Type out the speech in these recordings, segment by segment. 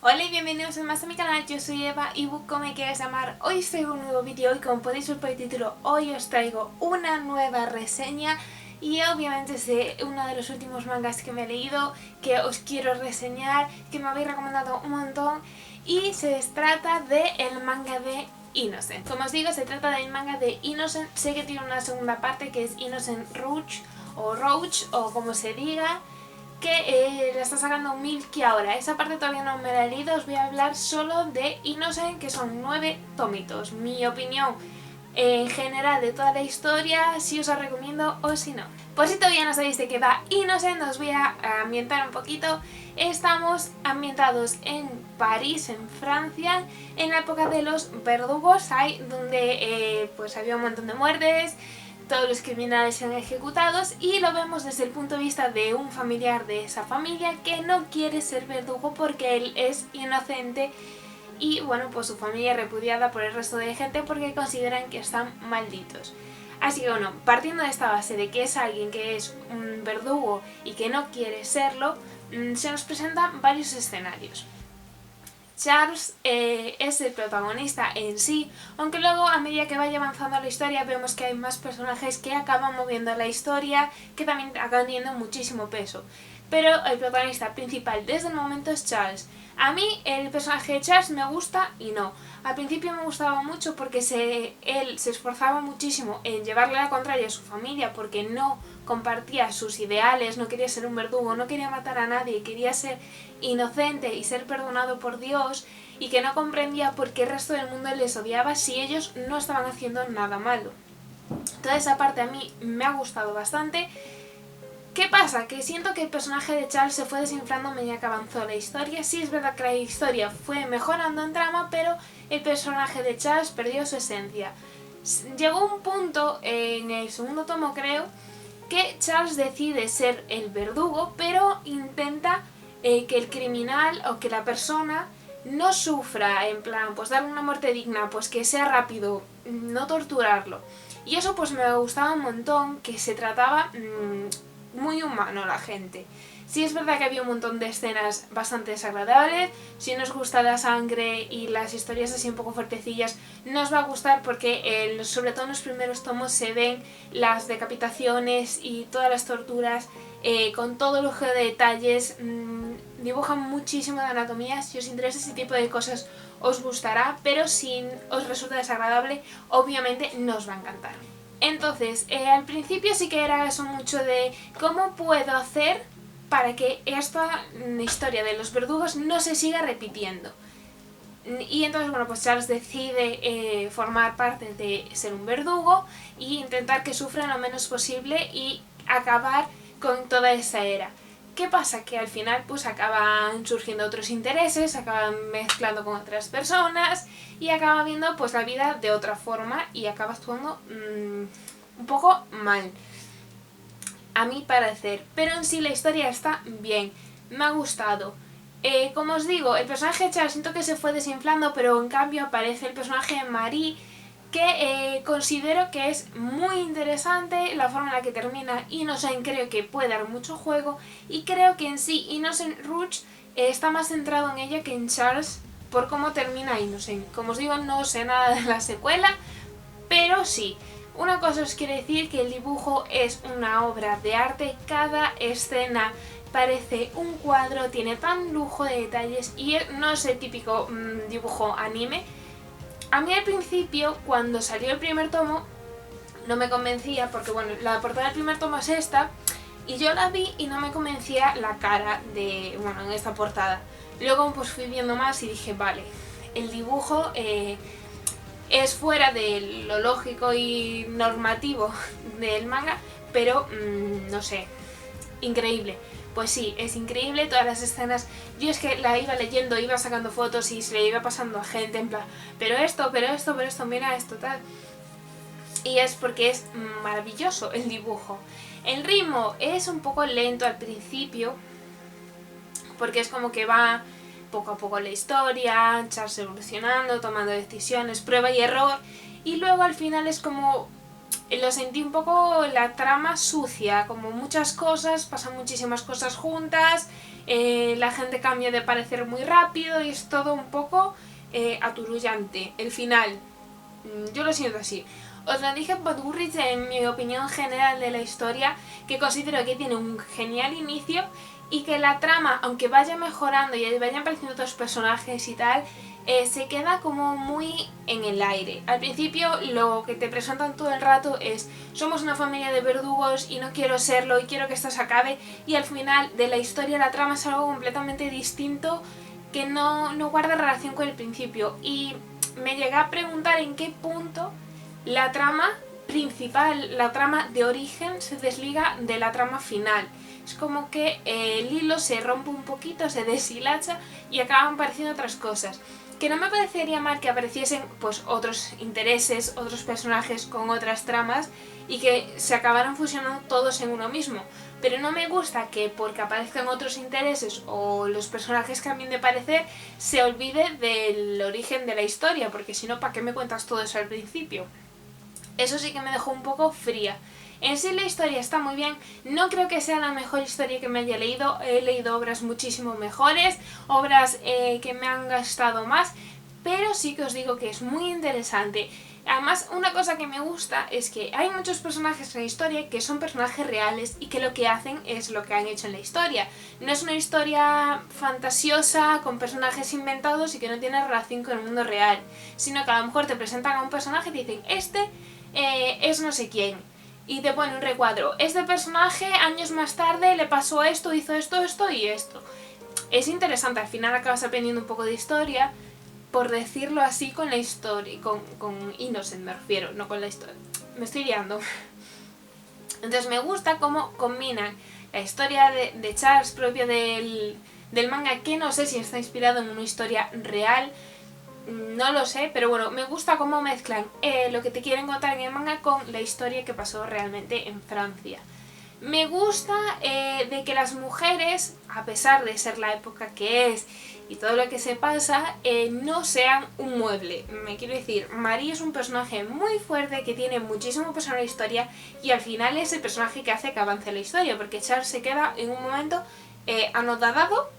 Hola y bienvenidos más a mi canal, yo soy Eva y como me quieras llamar. Hoy os traigo un nuevo vídeo y como podéis ver por el título, hoy os traigo una nueva reseña. Y obviamente es de uno de los últimos mangas que me he leído, que os quiero reseñar, que me habéis recomendado un montón. Y se trata del manga de Innocent. Como os digo, se trata del manga de Innocent. Sé que tiene una segunda parte que es Innocent Rouge o Roach o como se diga, que la está sacando Milky ahora. Esa parte todavía no me la he leído, os voy a hablar solo de Innocent, que son 9 tomitos. Mi opinión en general de toda la historia, si os la recomiendo o si no. Por si todavía no sabéis de qué va Innocent, os voy a ambientar un poquito. Estamos ambientados en París, en Francia, en la época de los verdugos, donde pues había un montón de muertes, todos los criminales sean ejecutados y lo vemos desde el punto de vista de un familiar de esa familia que no quiere ser verdugo porque él es inocente y bueno, pues su familia es repudiada por el resto de gente porque consideran que están malditos. Así que bueno, partiendo de esta base de que es alguien que es un verdugo y que no quiere serlo, se nos presentan varios escenarios. Charles es el protagonista en sí, aunque luego a medida que vaya avanzando la historia vemos que hay más personajes que acaban moviendo la historia, que también acaban teniendo muchísimo peso. Pero el protagonista principal desde el momento es Charles. A mí el personaje de Charles me gusta y no. Al principio me gustaba mucho porque él se esforzaba muchísimo en llevarle la contraria a su familia porque no compartía sus ideales, no quería ser un verdugo, no quería matar a nadie, quería ser inocente y ser perdonado por Dios, y que no comprendía por qué el resto del mundo les odiaba si ellos no estaban haciendo nada malo. Toda esa parte a mí me ha gustado bastante. ¿Qué pasa? Que siento que el personaje de Charles se fue desinflando a medida que avanzó la historia. Sí es verdad que la historia fue mejorando en trama, pero el personaje de Charles perdió su esencia. Llegó un punto en el segundo tomo, creo, que Charles decide ser el verdugo, pero intenta que el criminal o que la persona no sufra, en plan, pues darle una muerte digna, pues que sea rápido, no torturarlo. Y eso pues me gustaba un montón, que se trataba muy humano la gente. Sí es verdad que había un montón de escenas bastante desagradables. Si nos gusta la sangre y las historias así un poco fuertecillas, nos va a gustar porque sobre todo en los primeros tomos se ven las decapitaciones y todas las torturas con todo lujo de detalles. Dibujan muchísimo de anatomía. Si os interesa ese tipo de cosas os gustará, pero si os resulta desagradable, obviamente no os va a encantar. Entonces, al principio sí que era eso mucho de cómo puedo hacer para que esta historia de los verdugos no se siga repitiendo. Y entonces, bueno, pues Charles decide formar parte de ser un verdugo e intentar que sufran lo menos posible y acabar con toda esa era. ¿Qué pasa? Que al final pues acaban surgiendo otros intereses, acaban mezclando con otras personas y acaba viendo pues la vida de otra forma y acaba actuando un poco mal, a mi parecer. Pero en sí la historia está bien, me ha gustado. Como os digo, el personaje de Charles siento que se fue desinflando, pero en cambio aparece el personaje de Marie, que considero que es muy interesante la forma en la que termina Innocent. Creo que puede dar mucho juego y creo que en sí Innocent Rouge está más centrado en ella que en Charles por cómo termina Innocent. Como os digo, no sé nada de la secuela, pero sí. Una cosa os quiero decir, que el dibujo es una obra de arte. Cada escena parece un cuadro, tiene tan lujo de detalles y no es el típico dibujo anime. A mí al principio, cuando salió el primer tomo, no me convencía porque bueno, la portada del primer tomo es esta y yo la vi y no me convencía la cara de, bueno, en esta portada. Luego pues fui viendo más y dije, vale, el dibujo es fuera de lo lógico y normativo del manga, pero no sé, increíble. Pues sí, es increíble todas las escenas. Yo es que la iba leyendo, iba sacando fotos y se le iba pasando a gente en plan, pero esto, mira esto, tal. Y es porque es maravilloso el dibujo. El ritmo es un poco lento al principio, porque es como que va poco a poco la historia, Charles evolucionando, tomando decisiones, prueba y error, y luego al final es como, lo sentí un poco la trama sucia, como muchas cosas, pasan muchísimas cosas juntas la gente cambia de parecer muy rápido y es todo un poco aturullante. El final, yo lo siento así. Os lo dije en Podgurrich en mi opinión general de la historia, que considero que tiene un genial inicio y que la trama, aunque vaya mejorando y vayan apareciendo otros personajes y tal, se queda como muy en el aire. Al principio lo que te presentan todo el rato es somos una familia de verdugos y no quiero serlo y quiero que esto se acabe, y al final de la historia la trama es algo completamente distinto que no guarda relación con el principio, y me llegué a preguntar en qué punto la trama principal, la trama de origen, se desliga de la trama final. Es como que el hilo se rompe un poquito, se deshilacha y acaban apareciendo otras cosas. Que no me parecería mal que apareciesen pues otros intereses, otros personajes con otras tramas y que se acabaran fusionando todos en uno mismo. Pero no me gusta que porque aparezcan otros intereses o los personajes cambien de parecer se olvide del origen de la historia, porque si no, ¿para qué me cuentas todo eso al principio? Eso sí que me dejó un poco fría. En sí la historia está muy bien, no creo que sea la mejor historia que me haya leído, he leído obras muchísimo mejores, obras que me han gustado más, pero sí que os digo que es muy interesante. Además, una cosa que me gusta es que hay muchos personajes en la historia que son personajes reales y que lo que hacen es lo que han hecho en la historia. No es una historia fantasiosa con personajes inventados y que no tiene relación con el mundo real, sino que a lo mejor te presentan a un personaje y te dicen este es no sé quién, y te pone un recuadro. Este personaje años más tarde le pasó esto, hizo esto, esto y esto. Es interesante, al final acabas aprendiendo un poco de historia, por decirlo así, con la historia, con Innocent me refiero, no con la historia. Me estoy liando. Entonces me gusta cómo combinan la historia de Charles propia del manga, que no sé si está inspirado en una historia real, no lo sé, pero bueno, me gusta cómo mezclan lo que te quieren contar en el manga con la historia que pasó realmente en Francia. Me gusta de que las mujeres, a pesar de ser la época que es y todo lo que se pasa, no sean un mueble. Me quiero decir, Marie es un personaje muy fuerte que tiene muchísimo peso en la historia y al final es el personaje que hace que avance la historia, porque Charles se queda en un momento anodadado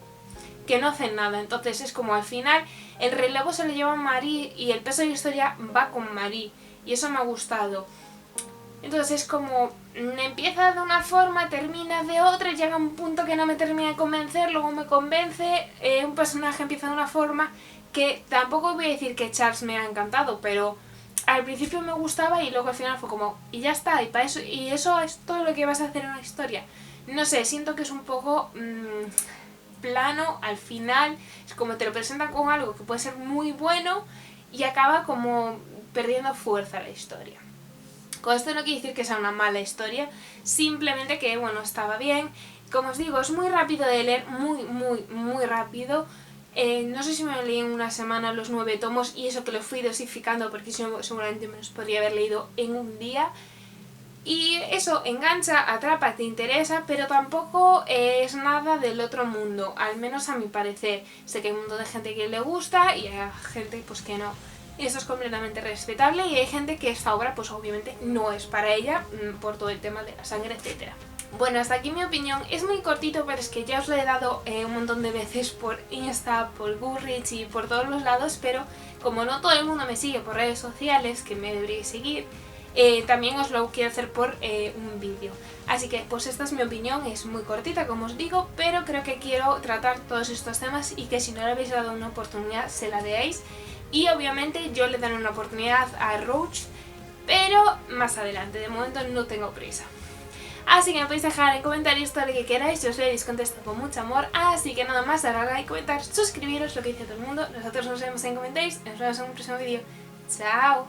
que no hacen nada. Entonces es como al final el relevo se lo lleva a Marie y el peso de la historia va con Marie, y eso me ha gustado. Entonces es como empieza de una forma, termina de otra, llega a un punto que no me termina de convencer, luego me convence, un personaje empieza de una forma que tampoco voy a decir que Charles me ha encantado, pero al principio me gustaba y luego al final fue como y ya está, y para eso, y eso es todo lo que vas a hacer en una historia. No sé, siento que es un poco plano al final, es como te lo presentan con algo que puede ser muy bueno y acaba como perdiendo fuerza la historia. Con esto no quiere decir que sea una mala historia, simplemente que bueno, estaba bien. Como os digo, es muy rápido de leer, muy rápido. No sé si me leí en una semana los 9 tomos, y eso que lo fui dosificando porque si no seguramente me los podría haber leído en un día. Y eso engancha, atrapa, te interesa, pero tampoco es nada del otro mundo, al menos a mi parecer. Sé que hay un montón de gente que le gusta y hay gente pues que no. Y eso es completamente respetable, y hay gente que esta obra pues obviamente no es para ella por todo el tema de la sangre, etc. Bueno, hasta aquí mi opinión. Es muy cortito, pero es que ya os lo he dado un montón de veces por Insta, por Goodreads y por todos los lados, pero como no todo el mundo me sigue por redes sociales, que me deberíais seguir, también os lo quiero hacer por un vídeo. Así que pues esta es mi opinión, es muy cortita como os digo, pero creo que quiero tratar todos estos temas y que si no le habéis dado una oportunidad se la deáis. Y obviamente yo le daré una oportunidad a Roach, pero más adelante, de momento no tengo prisa. Así que me podéis dejar en comentarios todo lo que queráis, yo os lo contesto con mucho amor. Así que nada más, darle like, comentar, suscribiros, lo que dice todo el mundo. Nosotros nos vemos en comentarios y nos vemos en un próximo vídeo. ¡Chao!